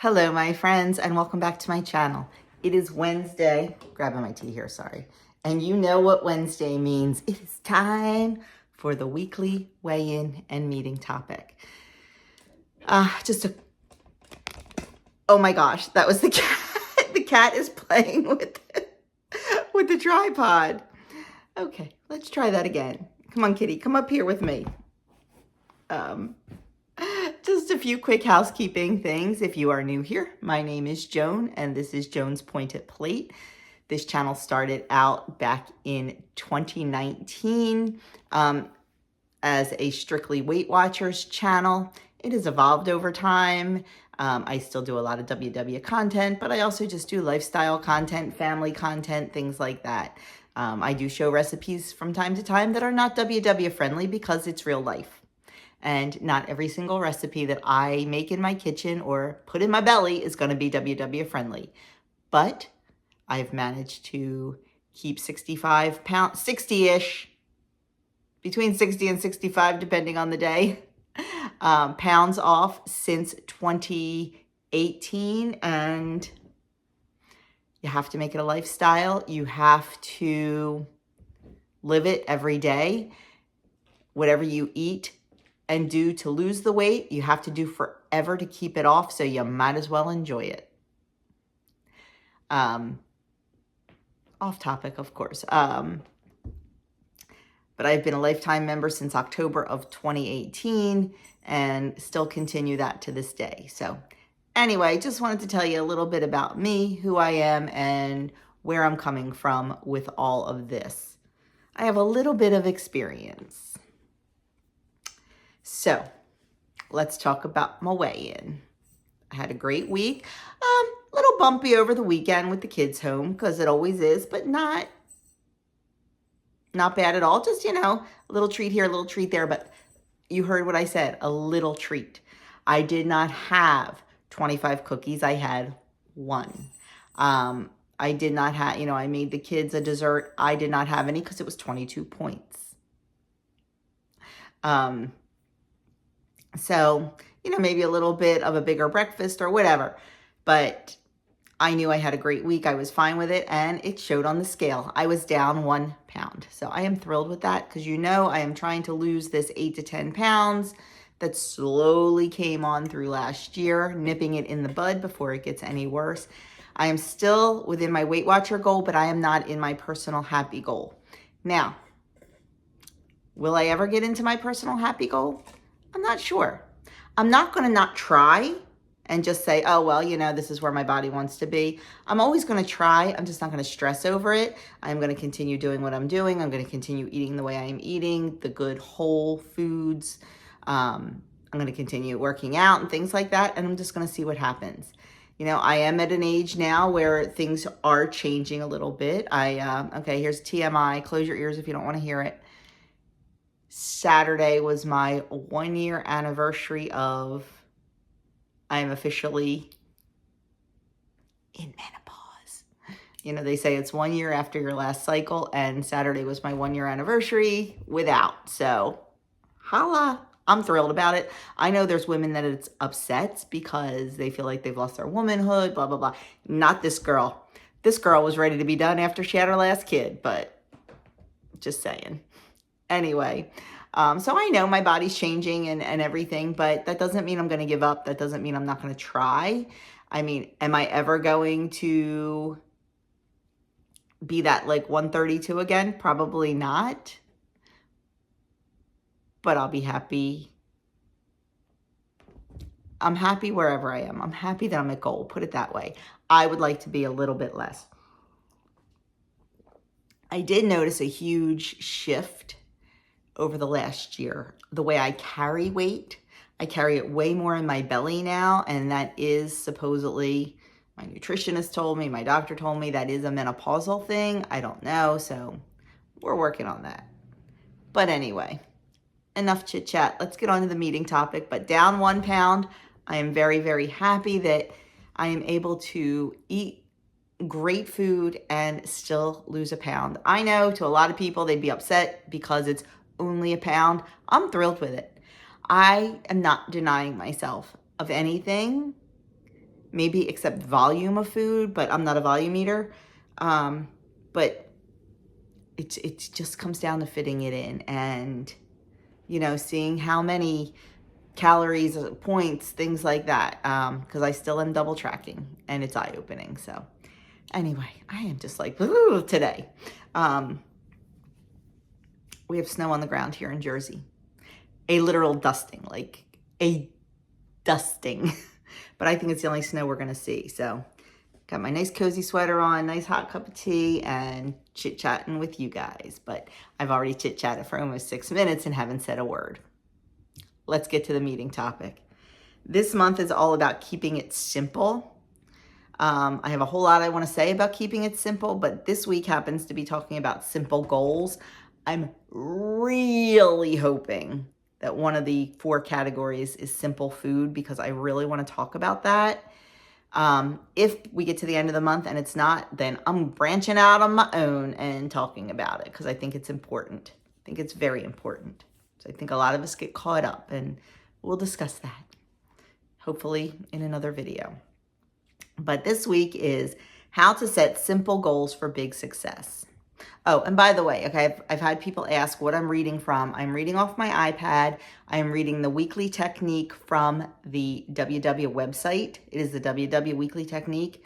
Hello, my friends, and welcome back to my channel. It is Wednesday. Grabbing my tea here, sorry. And you know what Wednesday means. It is time for the weekly weigh-in and meeting topic. Oh my gosh, that was the cat. The cat is playing with the tripod. Okay, let's try that again. Come on, kitty, come up here with me. Just a few quick housekeeping things. If you are new here, my name is Joan, and this is Joan's Pointed Plate. This channel started out back in 2019 as a strictly Weight Watchers channel. It has evolved over time. I still do a lot of WW content, but I also just do lifestyle content, family content, things like that. I do show recipes from time to time that are not WW friendly because it's real life. And not every single recipe that I make in my kitchen or put in my belly is going to be WW friendly. But I've managed to keep 65 pounds, 60-ish, between 60 and 65, depending on the day, pounds off since 2018. And you have to make it a lifestyle. You have to live it every day. Whatever you eat and do to lose the weight, you have to do forever to keep it off, so you might as well enjoy it. Off topic, of course. But I've been a lifetime member since October of 2018 and still continue that to this day. So anyway, just wanted to tell you a little bit about me, who I am, and where I'm coming from with all of this. I have a little bit of experience. So let's talk about my weigh-in. I had a great week. Little bumpy over the weekend with the kids home, because it always is, but not bad at all. Just, a little treat here, a little treat there. But you heard what I said, a little treat. I did not have 25 cookies. I had one. I did not have, I made the kids a dessert. I did not have any because it was 22 points. So, maybe a little bit of a bigger breakfast or whatever. But I knew I had a great week. I was fine with it, and it showed on the scale. I was down 1 pound. So I am thrilled with that because, I am trying to lose this 8 to 10 pounds that slowly came on through last year, nipping it in the bud before it gets any worse. I am still within my Weight Watcher goal, but I am not in my personal happy goal. Now, will I ever get into my personal happy goal? I'm not sure. I'm not going to not try and just say, oh, well, this is where my body wants to be. I'm always going to try. I'm just not going to stress over it. I'm going to continue doing what I'm doing. I'm going to continue eating the way I am eating, the good whole foods. I'm going to continue working out and things like that. And I'm just going to see what happens. I am at an age now where things are changing a little bit. Okay, here's TMI. Close your ears if you don't want to hear it. Saturday was my 1-year anniversary of I'm officially in menopause. They say it's 1 year after your last cycle, and Saturday was my 1-year anniversary without. So, holla, I'm thrilled about it. I know there's women that it's upsets because they feel like they've lost their womanhood, blah, blah, blah. Not this girl. This girl was ready to be done after she had her last kid, but just saying. Anyway, so I know my body's changing and everything, but that doesn't mean I'm going to give up. That doesn't mean I'm not going to try. I mean, am I ever going to be that like 132 again? Probably not. But I'll be happy. I'm happy wherever I am. I'm happy that I'm at goal. Put it that way. I would like to be a little bit less. I did notice a huge shift over the last year. The way I carry weight, I carry it way more in my belly now, and that is supposedly, my nutritionist told me, my doctor told me, that is a menopausal thing. I don't know, so we're working on that. But anyway, enough chit chat. Let's get on to the meeting topic. But down 1 pound, I am very, very happy that I am able to eat great food and still lose a pound. I know to a lot of people, they'd be upset because it's only a pound. I'm thrilled with it. I am not denying myself of anything maybe accept volume of food, but I'm not a volume eater. But it just comes down to fitting it in and, you know, seeing how many calories, points, things like that. Because I still am double tracking and it's eye-opening. So anyway, I am just like, ooh, today. We have snow on the ground here in Jersey. A literal dusting, like a dusting. But I think it's the only snow we're going to see. So got my nice cozy sweater on, nice hot cup of tea, and chit-chatting with you guys. But I've already chit-chatted for almost 6 minutes and haven't said a word. Let's get to the meeting topic. This month is all about keeping it simple. I have a whole lot I want to say about keeping it simple, but this week happens to be talking about simple goals. I'm really hoping that one of the 4 categories is simple food, because I really want to talk about that. If we get to the end of the month and it's not, then I'm branching out on my own and talking about it, because I think it's important. I think it's very important. So I think a lot of us get caught up, and we'll discuss that hopefully in another video. But this week is how to set simple goals for big success. Oh, and by the way, okay, I've had people ask what I'm reading from. I'm reading off my iPad. I'm reading the Weekly Technique from the WW website. It is the WW Weekly Technique.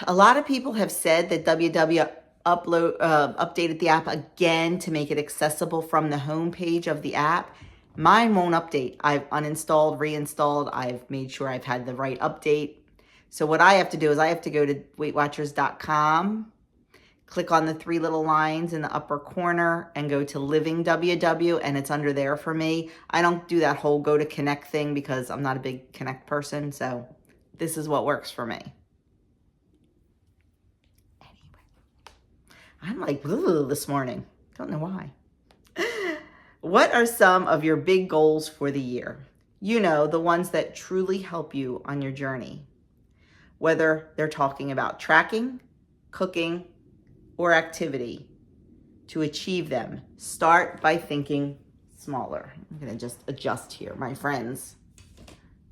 A lot of people have said that WW updated the app again to make it accessible from the home page of the app. Mine won't update. I've uninstalled, reinstalled. I've made sure I've had the right update. So what I have to do is I have to go to WeightWatchers.com, click on the 3 little lines in the upper corner and go to Living WW, and it's under there for me. I don't do that whole go to Connect thing because I'm not a big Connect person, so this is what works for me. Anyway, I'm like this morning. Don't know why. What are some of your big goals for the year? You know, the ones that truly help you on your journey. Whether they're talking about tracking, cooking, or activity. To achieve them, start by thinking smaller. I'm going to just adjust here, my friends.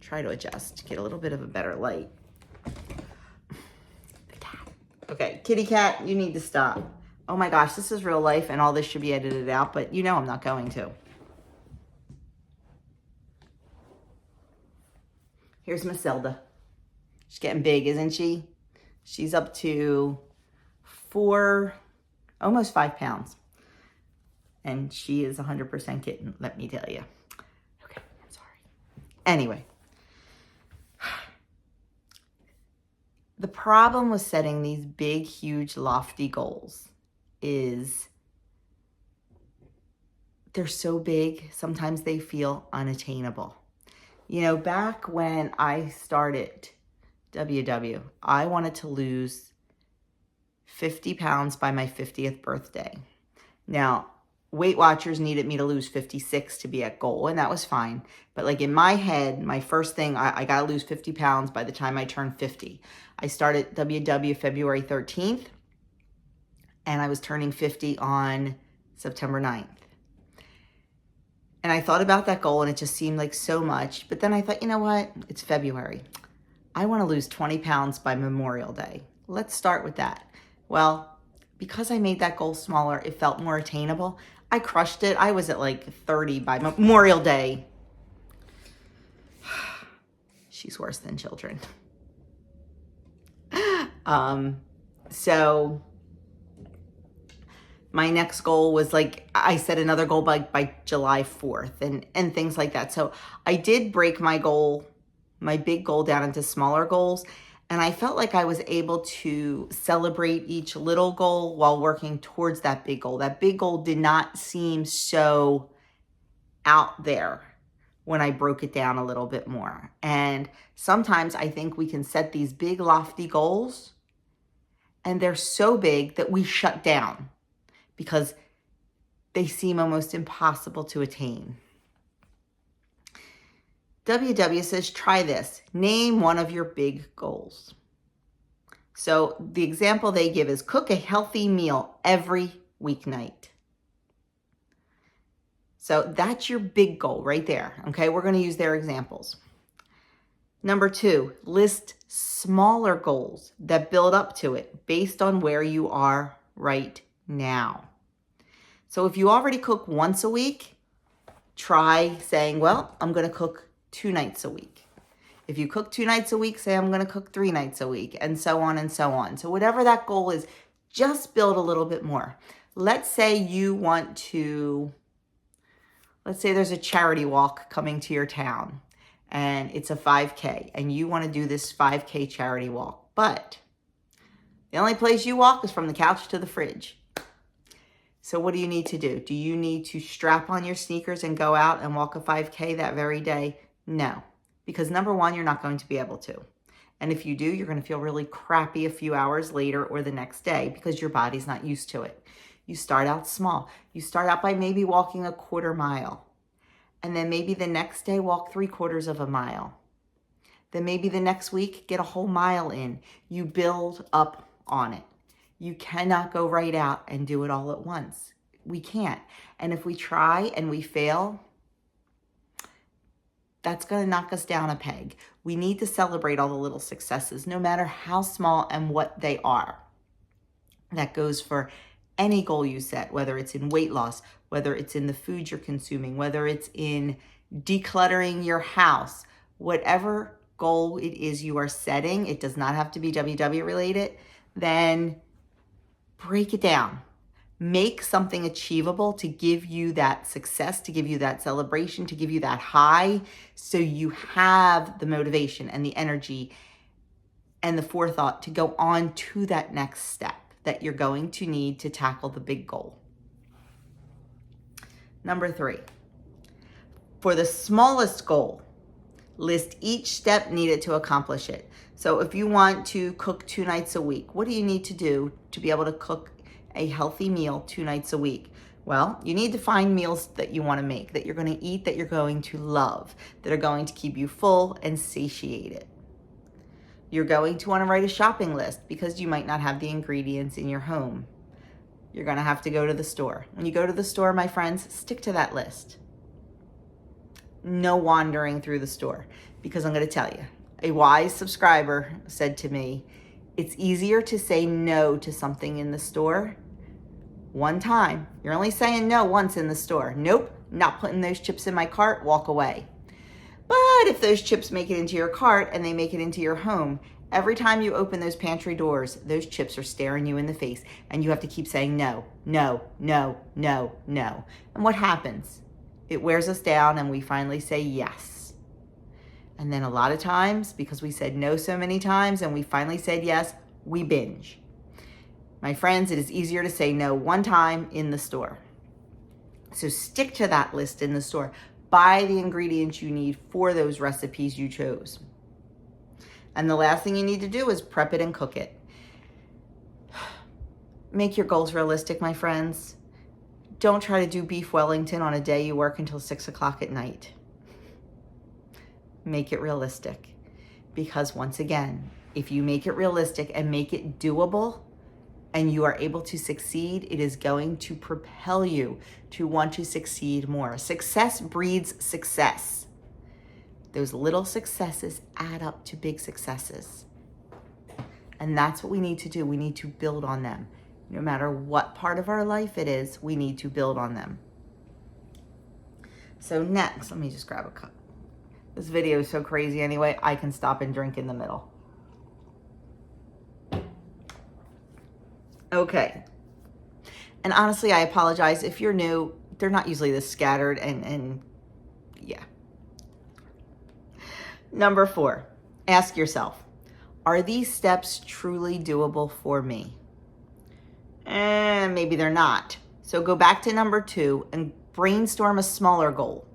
Try to adjust, get a little bit of a better light. The cat. Okay, kitty cat, you need to stop. Oh my gosh, this is real life and all this should be edited out, but you know I'm not going to. Here's Matilda. She's getting big, isn't she? She's up to almost 5 pounds. And she is 100% kitten, let me tell you. Okay, I'm sorry. Anyway. The problem with setting these big, huge, lofty goals is they're so big, sometimes they feel unattainable. You know, back when I started WW, I wanted to lose 50 pounds by my 50th birthday. Now, Weight Watchers needed me to lose 56 to be at goal, and that was fine. But like in my head, my first thing, I got to lose 50 pounds by the time I turned 50. I started WW February 13th, and I was turning 50 on September 9th. And I thought about that goal, and it just seemed like so much. But then I thought, you know what? It's February. I want to lose 20 pounds by Memorial Day. Let's start with that. Well, because I made that goal smaller, it felt more attainable. I crushed it. I was at like 30 by Memorial Day. She's worse than children. So my next goal was like, I set another goal by July 4th and things like that. So I did break my goal, my big goal down into smaller goals. And I felt like I was able to celebrate each little goal while working towards that big goal. That big goal did not seem so out there when I broke it down a little bit more. And sometimes I think we can set these big lofty goals and they're so big that we shut down because they seem almost impossible to attain. WW says, try this. Name one of your big goals. So the example they give is cook a healthy meal every weeknight. So that's your big goal right there. Okay, we're going to use their examples. Number 2, list smaller goals that build up to it based on where you are right now. So if you already cook once a week, try saying, well, I'm going to cook 2 nights a week. If you cook 2 nights a week, say I'm going to cook 3 nights a week, and so on and so on. So whatever that goal is, just build a little bit more. Let's say you want to, let's say there's a charity walk coming to your town, and it's a 5K, and you want to do this 5K charity walk, but the only place you walk is from the couch to the fridge. So what do you need to do? Do you need to strap on your sneakers and go out and walk a 5K that very day? No, because number 1, you're not going to be able to. And if you do, you're going to feel really crappy a few hours later or the next day because your body's not used to it. You start out small. You start out by maybe walking a 1/4 mile. And then maybe the next day, walk 3/4 of a mile. Then maybe the next week, get a whole mile in. You build up on it. You cannot go right out and do it all at once. We can't. And if we try and we fail, that's going to knock us down a peg. We need to celebrate all the little successes, no matter how small and what they are. That goes for any goal you set, whether it's in weight loss, whether it's in the food you're consuming, whether it's in decluttering your house, whatever goal it is you are setting, it does not have to be WW related, then break it down. Make something achievable to give you that success, to give you that celebration, to give you that high, so you have the motivation and the energy and the forethought to go on to that next step that you're going to need to tackle the big goal. Number 3, for the smallest goal, list each step needed to accomplish it. So if you want to cook 2 nights a week, what do you need to do to be able to cook a healthy meal 2 nights a week? Well, you need to find meals that you want to make, that you're going to eat, that you're going to love, that are going to keep you full and satiated. You're going to want to write a shopping list because you might not have the ingredients in your home. You're going to have to go to the store. When you go to the store, my friends, stick to that list. No wandering through the store, because I'm going to tell you, a wise subscriber said to me, it's easier to say no to something in the store one time. You're only saying no once in the store. Nope, not putting those chips in my cart, walk away. But if those chips make it into your cart and they make it into your home, every time you open those pantry doors, those chips are staring you in the face, and you have to keep saying no, no, no, no, no. And what happens? It wears us down, and we finally say yes. And then a lot of times, because we said no so many times and we finally said yes, we binge. My friends, it is easier to say no one time in the store. So stick to that list in the store. Buy the ingredients you need for those recipes you chose. And the last thing you need to do is prep it and cook it. Make your goals realistic, my friends. Don't try to do beef Wellington on a day you work until 6 o'clock at night. Make it realistic. Because once again, if you make it realistic and make it doable, and you are able to succeed, it is going to propel you to want to succeed more. Success breeds success. Those little successes add up to big successes. And that's what we need to do. We need to build on them. No matter what part of our life it is, we need to build on them. So next, let me just grab a cup. This video is so crazy anyway, I can stop and drink in the middle. Okay. And honestly, I apologize. If you're new, they're not usually this scattered and yeah. Number 4, ask yourself, are these steps truly doable for me? And maybe they're not. So go back to number 2 and brainstorm a smaller goal.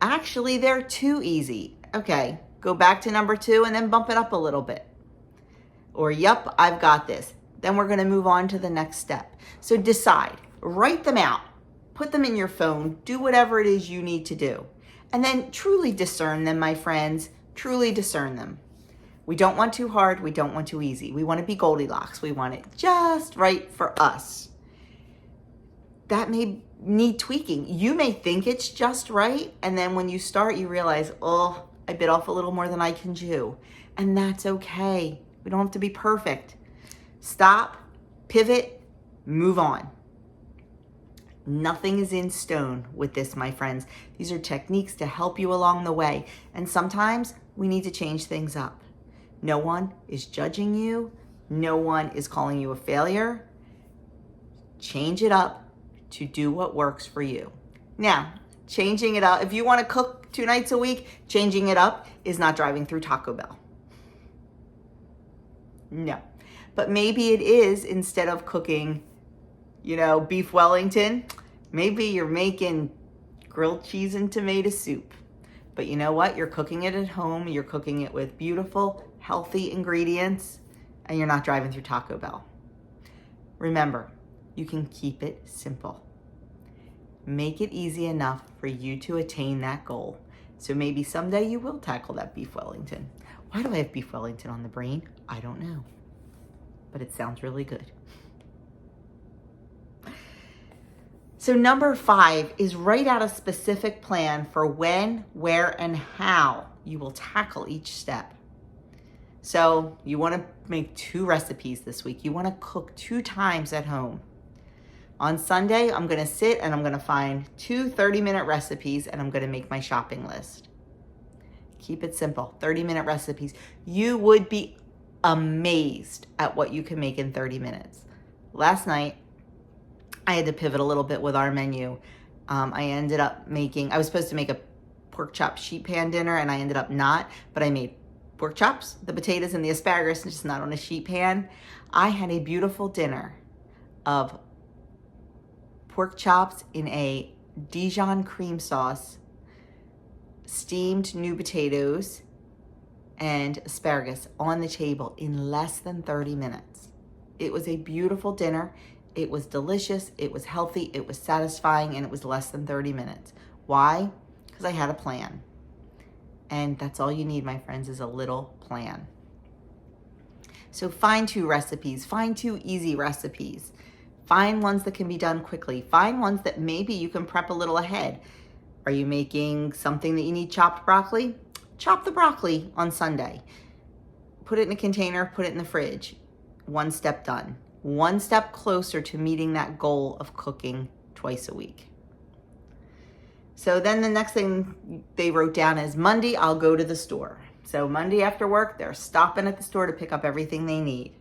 Actually, they're too easy. Okay, go back to number 2 and then bump it up a little bit. Or, yep, I've got this. Then we're going to move on to the next step. So decide, write them out, put them in your phone, do whatever it is you need to do. And then truly discern them, my friends, truly discern them. We don't want too hard, we don't want too easy. We want to be Goldilocks. We want it just right for us. that may need tweaking. You may think it's just right, and then when you start, you realize, oh, I bit off a little more than I can chew. And that's okay. We don't have to be perfect. Stop, pivot, move on. Nothing is in stone with this, my friends. These are techniques to help you along the way. And sometimes we need to change things up. No one is judging you. No one is calling you a failure. Change it up to do what works for you. Now, changing it up, if you want to cook 2 nights a week, changing it up is not driving through Taco Bell. No. But maybe it is, instead of cooking, beef Wellington, maybe you're making grilled cheese and tomato soup. But you know what? You're cooking it at home. You're cooking it with beautiful, healthy ingredients, and you're not driving through Taco Bell. Remember, you can keep it simple. Make it easy enough for you to attain that goal. So maybe someday you will tackle that beef Wellington. Why do I have beef Wellington on the brain? I don't know. But it sounds really good. So number 5 is write out a specific plan for when, where, and how you will tackle each step. So you want to make 2 recipes this week. You want to cook 2 times at home. On Sunday, I'm going to sit and I'm going to find 2 30-minute recipes and I'm going to make my shopping list. Keep it simple, 30-minute recipes. You would be amazed at what you can make in 30 minutes. Last night, I had to pivot a little bit with our menu. I was supposed to make a pork chop sheet pan dinner and I ended up not, but I made pork chops, the potatoes and the asparagus, just not on a sheet pan. I had a beautiful dinner of pork chops in a Dijon cream sauce, steamed new potatoes, and asparagus on the table in less than 30 minutes. It was a beautiful dinner. It was delicious, it was healthy, it was satisfying, and it was less than 30 minutes. Why? Because I had a plan. And that's all you need, my friends, is a little plan. So find 2 recipes, find 2 easy recipes. Find ones that can be done quickly. Find ones that maybe you can prep a little ahead. Are you making something that you need chopped broccoli? Chop the broccoli on Sunday. Put it in a container, put it in the fridge. 1 step done. 1 step closer to meeting that goal of cooking twice a week. So then the next thing they wrote down is Monday, I'll go to the store. So Monday after work, they're stopping at the store to pick up everything they need.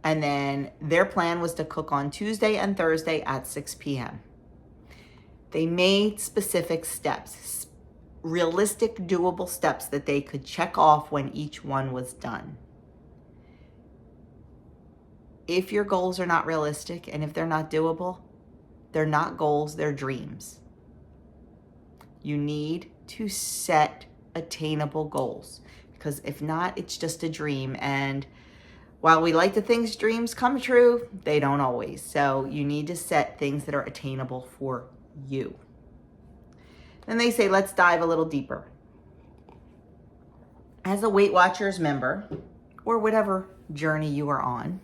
And then their plan was to cook on Tuesday and Thursday at 6 p.m. They made specific steps, realistic, doable steps that they could check off when each one was done. If your goals are not realistic and if they're not doable, they're not goals, they're dreams. You need to set attainable goals, because if not, it's just a dream. And while we like to think dreams come true, they don't always. So you need to set things that are attainable for you. Then they say, let's dive a little deeper. As a Weight Watchers member, or whatever journey you are on,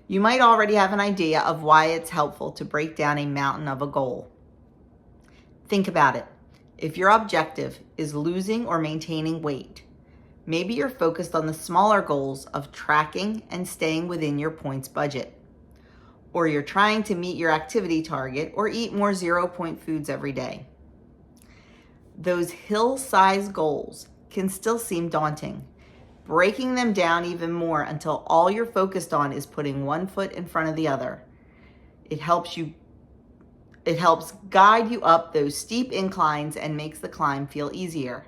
you might already have an idea of why it's helpful to break down a mountain of a goal. Think about it. If your objective is losing or maintaining weight, maybe you're focused on the smaller goals of tracking and staying within your points budget. Or you're trying to meet your activity target or eat more 0-point foods every day. Those hill-sized goals can still seem daunting. Breaking them down even more until all you're focused on is putting one foot in front of the other. It helps guide you up those steep inclines and makes the climb feel easier.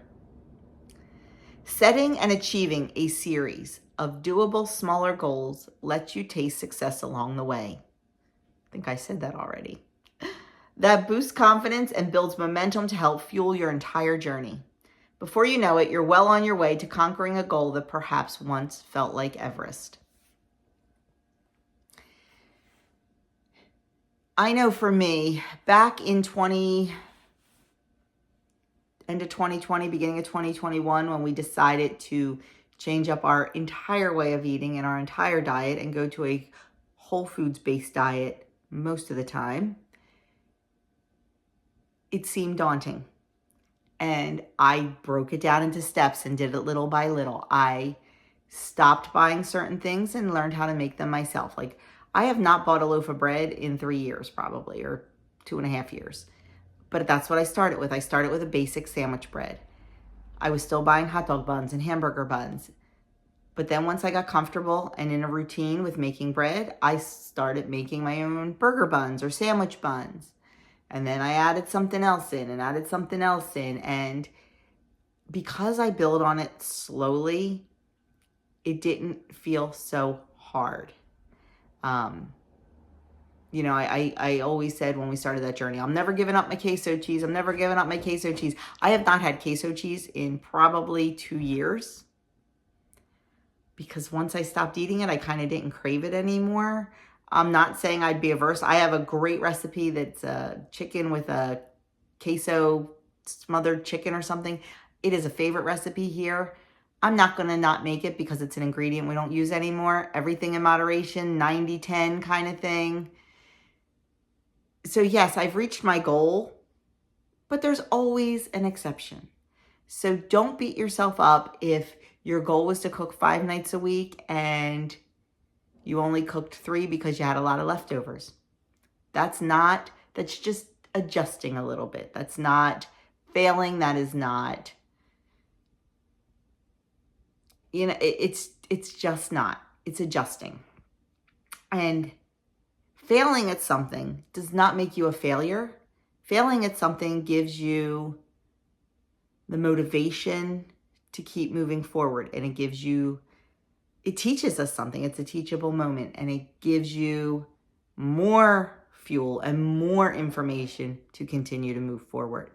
Setting and achieving a series of doable smaller goals lets you taste success along the way. I think I said that already. That boosts confidence and builds momentum to help fuel your entire journey. Before you know it, you're well on your way to conquering a goal that perhaps once felt like Everest. I know for me, back in end of 2020, beginning of 2021, when we decided to change up our entire way of eating and our entire diet and go to a whole foods based diet most of the time, it seemed daunting. And I broke it down into steps and did it little by little. I stopped buying certain things and learned how to make them myself. Like, I have not bought a loaf of bread in 3 years probably, or 2.5 years. But that's what I started with. I started with a basic sandwich bread. I was still buying hot dog buns and hamburger buns. But then once I got comfortable and in a routine with making bread, I started making my own burger buns or sandwich buns. And then I added something else in and added something else in. And because I build on it slowly, it didn't feel so hard. You know, I always said when we started that journey, I'm never giving up my queso cheese. I'm never giving up my queso cheese. I have not had queso cheese in probably 2 years. Because once I stopped eating it, I kind of didn't crave it anymore. I'm not saying I'd be averse. I have a great recipe that's chicken with a queso smothered chicken or something. It is a favorite recipe here. I'm not going to not make it because it's an ingredient we don't use anymore. Everything in moderation, 90-10 kind of thing. So yes, I've reached my goal, but there's always an exception. So don't beat yourself up if your goal was to cook 5 nights a week and you only cooked 3 because you had a lot of leftovers. That's just adjusting a little bit. That's not failing. That is not, you know, it's just not. It's adjusting. And failing at something does not make you a failure. Failing at something gives you the motivation to keep moving forward. And it teaches us something. It's a teachable moment. And it gives you more fuel and more information to continue to move forward.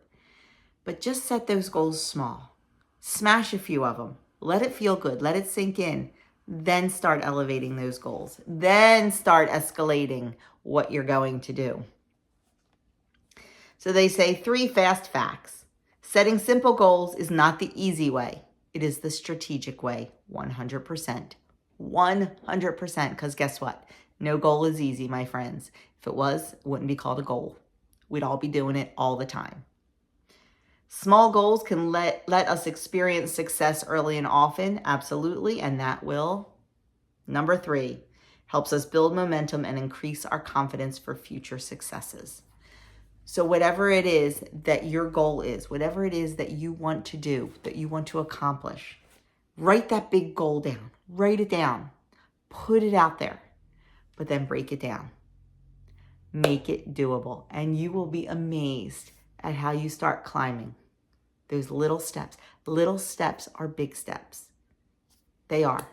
But just set those goals small. Smash a few of them. Let it feel good. Let it sink in. Then start elevating those goals. Then start escalating what you're going to do. So they say 3 fast facts. Setting simple goals is not the easy way. It is the strategic way, 100%. 100%, because guess what? No goal is easy, my friends. If it was, it wouldn't be called a goal. We'd all be doing it all the time. Small goals can let us experience success early and often, absolutely, and that will. Number 3, helps us build momentum and increase our confidence for future successes. So whatever it is that your goal is, whatever it is that you want to do, that you want to accomplish, write that big goal down. Write it down. Put it out there. But then break it down. Make it doable. And you will be amazed at how you start climbing those little steps. Little steps are big steps. They are.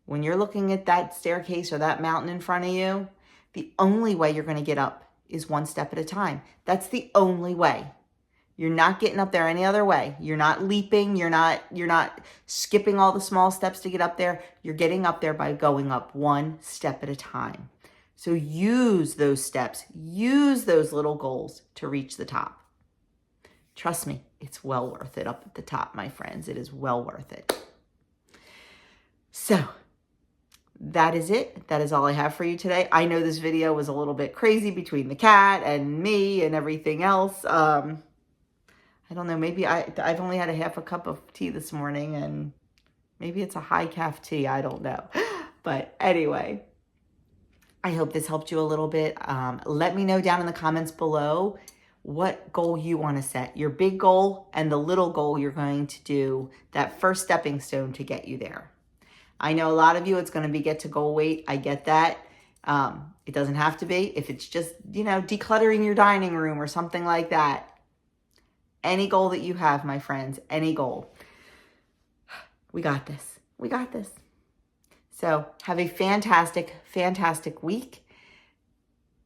When you're looking at that staircase or that mountain in front of you, the only way you're going to get up is one step at a time. That's the only way. You're not getting up there any other way. You're not leaping. You're not skipping all the small steps to get up there. You're getting up there by going up one step at a time. So use those steps. Use those little goals to reach the top. Trust me, it's well worth it up at the top, my friends. It is well worth it. So that is it. That is all I have for you today. I know this video was a little bit crazy between the cat and me and everything else. I don't know. Maybe I've only had a half a cup of tea this morning, and maybe it's a high calf tea. I don't know. But anyway, I hope this helped you a little bit. Let me know down in the comments below what goal you want to set. Your big goal and the little goal you're going to do, that first stepping stone to get you there. I know a lot of you, it's going to be get to goal weight. I get that. It doesn't have to be. If it's just, decluttering your dining room or something like that. Any goal that you have, my friends, any goal. We got this. We got this. So have a fantastic, fantastic week.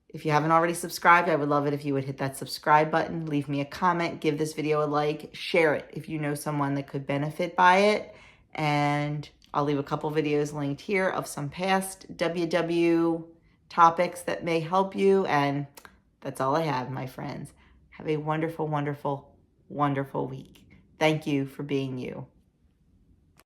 If you haven't already subscribed, I would love it if you would hit that subscribe button, leave me a comment, give this video a like, share it if you know someone that could benefit by it. And I'll leave a couple videos linked here of some past WW topics that may help you. And that's all I have, my friends. Have a wonderful, wonderful, wonderful week. Thank you for being you.